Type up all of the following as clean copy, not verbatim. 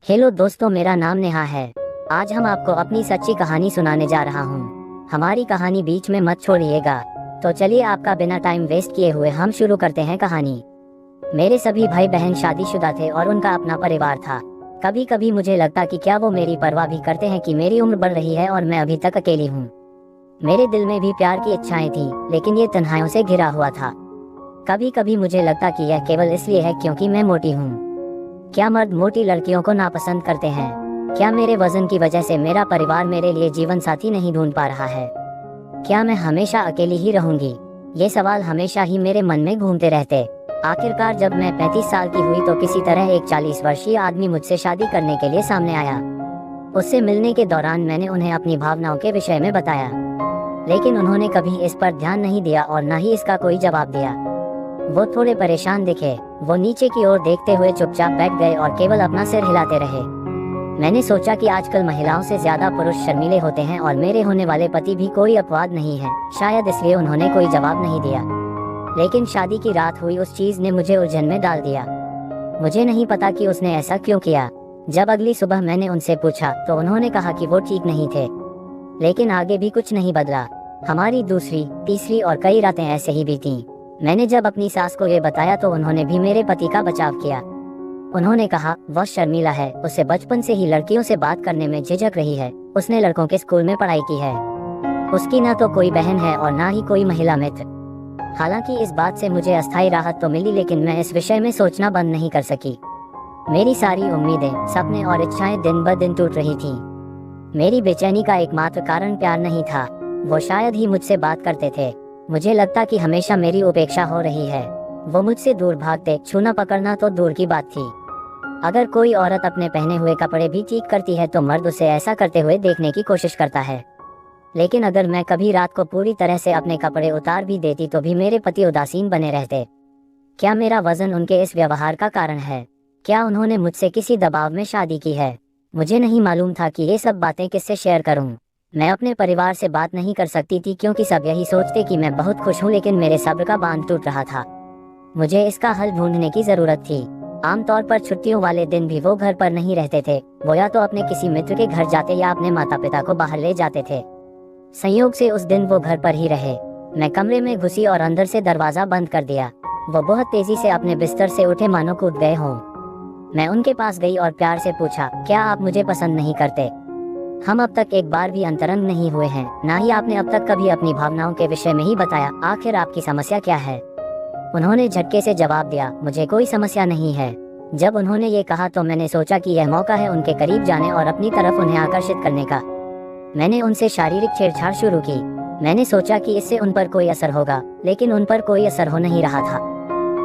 Hello दोस्तों, मेरा नाम नेहा है। आज हम आपको अपनी सच्ची कहानी सुनाने जा रहा हूँ। हमारी कहानी बीच में मत छोड़िएगा। तो चलिए आपका बिना टाइम वेस्ट किए हुए हम शुरू करते हैं कहानी। मेरे सभी भाई बहन शादीशुदा थे और उनका अपना परिवार था। कभी कभी मुझे लगता कि क्या वो मेरी परवाह भी करते हैं कि मेरी उम्र बढ़ रही है और मैं अभी तक अकेली हूँ। मेरे दिल में भी प्यार की इच्छाएं थी, लेकिन ये तन्हाइयों से घिरा हुआ था। कभी कभी मुझे लगता कि यह केवल इसलिए है क्योंकि मैं मोटी हूँ। क्या मर्द मोटी लड़कियों को नापसंद करते हैं? क्या मेरे वजन की वजह से मेरा परिवार मेरे लिए जीवन साथी नहीं ढूंढ पा रहा है? क्या मैं हमेशा अकेली ही रहूंगी? ये सवाल हमेशा ही मेरे मन में घूमते रहते। आखिरकार जब मैं 35 साल की हुई तो किसी तरह एक 40 वर्षीय आदमी मुझसे शादी करने के लिए सामने आया। उससे मिलने के दौरान मैंने उन्हें अपनी भावनाओं के विषय में बताया, लेकिन उन्होंने कभी इस पर ध्यान नहीं दिया और न ही इसका कोई जवाब दिया। वो थोड़े परेशान दिखे। वो नीचे की ओर देखते हुए चुपचाप बैठ गए और केवल अपना सिर हिलाते रहे। मैंने सोचा कि आजकल महिलाओं से ज्यादा पुरुष शर्मीले होते हैं और मेरे होने वाले पति भी कोई अपवाद नहीं है। शायद इसलिए उन्होंने कोई जवाब नहीं दिया। लेकिन शादी की रात हुई उस चीज ने मुझे उलझन में डाल दिया। मुझे नहीं पता कि उसने ऐसा क्यों किया। जब अगली सुबह मैंने उनसे पूछा तो उन्होंने कहा कि वो ठीक नहीं थे। लेकिन आगे भी कुछ नहीं बदला। हमारी दूसरी, तीसरी और कई रातें ऐसे ही बीतीं। मैंने जब अपनी सास को ये बताया तो उन्होंने भी मेरे पति का बचाव किया। उन्होंने कहा वह शर्मीला है, उसे बचपन से ही लड़कियों से बात करने में झिझक रही है, उसने लड़कों के स्कूल में पढ़ाई की है, उसकी न तो कोई बहन है और ना ही कोई महिला मित्र। हालांकि इस बात से मुझे अस्थायी राहत तो मिली, लेकिन मैं इस विषय में सोचना बंद नहीं कर सकी। मेरी सारी उम्मीदें, सपने और इच्छाएं दिन ब दिन टूट रही थीं। मेरी बेचैनी का एकमात्र कारण प्यार नहीं था। वो शायद ही मुझसे बात करते थे। मुझे लगता कि हमेशा मेरी उपेक्षा हो रही है। वो मुझसे दूर भागते, छूना पकड़ना तो दूर की बात थी। अगर कोई औरत अपने पहने हुए कपड़े भी ठीक करती है तो मर्द उसे ऐसा करते हुए देखने की कोशिश करता है। लेकिन अगर मैं कभी रात को पूरी तरह से अपने कपड़े उतार भी देती तो भी मेरे पति उदासीन बने रहते। क्या मेरा वजन उनके इस व्यवहार का कारण है? क्या उन्होंने मुझसे किसी दबाव में शादी की है? मुझे नहीं मालूम था कि ये सब बातें किससे शेयर करूं। मैं अपने परिवार से बात नहीं कर सकती थी क्योंकि सब यही सोचते कि मैं बहुत खुश हूँ, लेकिन मेरे सब्र का बांध टूट रहा था। मुझे इसका हल ढूंढने की जरूरत थी। आमतौर पर छुट्टियों वाले दिन भी वो घर पर नहीं रहते थे। वो या तो अपने किसी मित्र के घर जाते या अपने माता पिता को बाहर ले जाते थे। संयोग से उस दिन वो घर पर ही रहे। मैं कमरे में घुसी और अंदर से दरवाजा बंद कर दिया। वो बहुत तेजी से अपने बिस्तर से उठे मानो कूद गए हों। मैं उनके पास गई और प्यार से पूछा, क्या आप मुझे पसंद नहीं करते? हम अब तक एक बार भी अंतरंग नहीं हुए हैं, ना ही आपने अब तक कभी अपनी भावनाओं के विषय में ही बताया। आखिर आपकी समस्या क्या है? उन्होंने झटके से जवाब दिया, मुझे कोई समस्या नहीं है। जब उन्होंने ये कहा तो मैंने सोचा कि यह मौका है उनके करीब जाने और अपनी तरफ उन्हें आकर्षित करने का। मैंने उनसे शारीरिक छेड़छाड़ शुरू की। मैंने सोचा कि इससे उन पर कोई असर होगा, लेकिन उन पर कोई असर हो नहीं रहा था।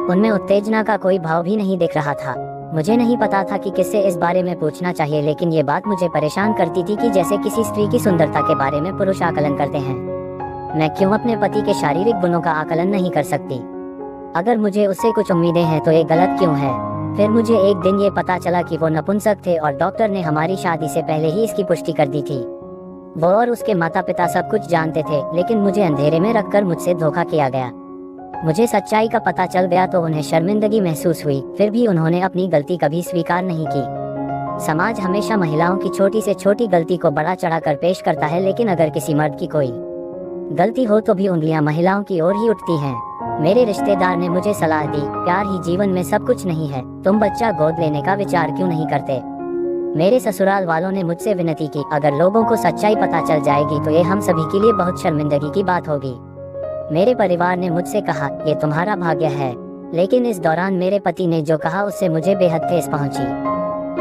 उनमें उत्तेजना का कोई भाव भी नहीं दिख रहा था। मुझे नहीं पता था कि किससे इस बारे में पूछना चाहिए, लेकिन ये बात मुझे परेशान करती थी कि जैसे किसी स्त्री की सुंदरता के बारे में पुरुष आकलन करते हैं, मैं क्यों अपने पति के शारीरिक गुणों का आकलन नहीं कर सकती? अगर मुझे उससे कुछ उम्मीदें हैं तो ये गलत क्यों है? फिर मुझे एक दिन ये पता चला कि वो नपुंसक थे और डॉक्टर ने हमारी शादी से पहले ही इसकी पुष्टि कर दी थी। वो और उसके माता पिता सब कुछ जानते थे, लेकिन मुझे अंधेरे में रखकर मुझसे धोखा किया गया। मुझे सच्चाई का पता चल गया तो उन्हें शर्मिंदगी महसूस हुई। फिर भी उन्होंने अपनी गलती कभी स्वीकार नहीं की। समाज हमेशा महिलाओं की छोटी से छोटी गलती को बड़ा चढ़ाकर पेश करता है, लेकिन अगर किसी मर्द की कोई गलती हो तो भी उंगलियां महिलाओं की ओर ही उठती हैं। मेरे रिश्तेदार ने मुझे सलाह दी, प्यार ही जीवन में सब कुछ नहीं है, तुम बच्चा गोद लेने का विचार क्यों नहीं करते? मेरे ससुराल वालों ने मुझसे विनती की, अगर लोगों को सच्चाई पता चल जाएगी तो ये हम सभी के लिए बहुत शर्मिंदगी की बात होगी। मेरे परिवार ने मुझसे कहा, ये तुम्हारा भाग्य है। लेकिन इस दौरान मेरे पति ने जो कहा उससे मुझे बेहद ठेस पहुंची।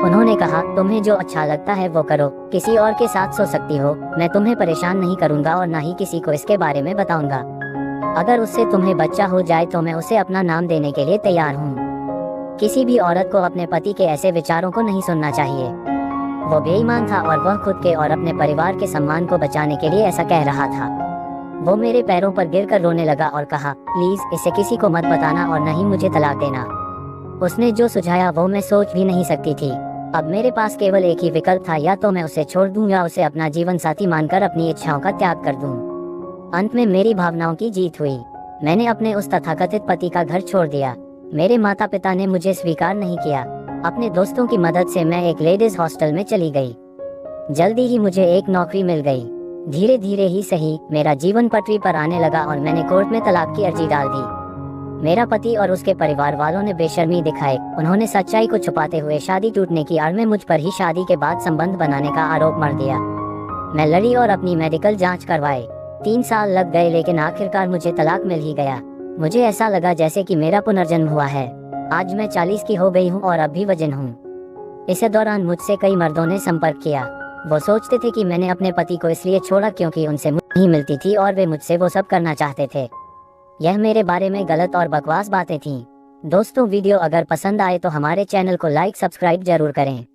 उन्होंने कहा, तुम्हें जो अच्छा लगता है वो करो, किसी और के साथ सो सकती हो, मैं तुम्हें परेशान नहीं करूंगा और ना ही किसी को इसके बारे में बताऊंगा। अगर उससे तुम्हें बच्चा हो जाए तो मैं उसे अपना नाम देने के लिए तैयार हूँ। किसी भी औरत को अपने पति के ऐसे विचारों को नहीं सुनना चाहिए। वो बेईमान था और वह खुद के और अपने परिवार के सम्मान को बचाने के लिए ऐसा कह रहा था। वो मेरे पैरों पर गिरकर रोने लगा और कहा, प्लीज इसे किसी को मत बताना और न ही मुझे तलाक देना। उसने जो सुझाया वो मैं सोच भी नहीं सकती थी। अब मेरे पास केवल एक ही विकल्प था, या तो मैं उसे छोड़ दूं या उसे अपना जीवन साथी मानकर अपनी इच्छाओं का त्याग कर दूं। अंत में मेरी भावनाओं की जीत हुई। मैंने अपने उस तथाकथित पति का घर छोड़ दिया। मेरे माता पिता ने मुझे स्वीकार नहीं किया। अपने दोस्तों की मदद से मैं एक लेडीज हॉस्टल में चली गई। जल्दी ही मुझे एक नौकरी मिल गई। धीरे धीरे ही सही मेरा जीवन पटरी पर आने लगा और मैंने कोर्ट में तलाक की अर्जी डाल दी। मेरा पति और उसके परिवार वालों ने बेशर्मी दिखाई। उन्होंने सच्चाई को छुपाते हुए शादी टूटने की आड़ में मुझ पर ही शादी के बाद संबंध बनाने का आरोप मढ़ दिया। मैं लड़ी और अपनी मेडिकल जांच करवाई। 3 साल लग गए, लेकिन आखिरकार मुझे तलाक मिल ही गया। मुझे ऐसा लगा जैसे कि मेरा पुनर्जन्म हुआ है। आज मैं 40 की हो गई हूँ और अब भी वजन हूँ। इस दौरान मुझसे कई मर्दों ने संपर्क किया। वो सोचते थे कि मैंने अपने पति को इसलिए छोड़ा क्योंकि उनसे नहीं मिलती थी और वे मुझसे वो सब करना चाहते थे। यह मेरे बारे में गलत और बकवास बातें थीं। दोस्तों, वीडियो अगर पसंद आए तो हमारे चैनल को लाइक सब्सक्राइब जरूर करें।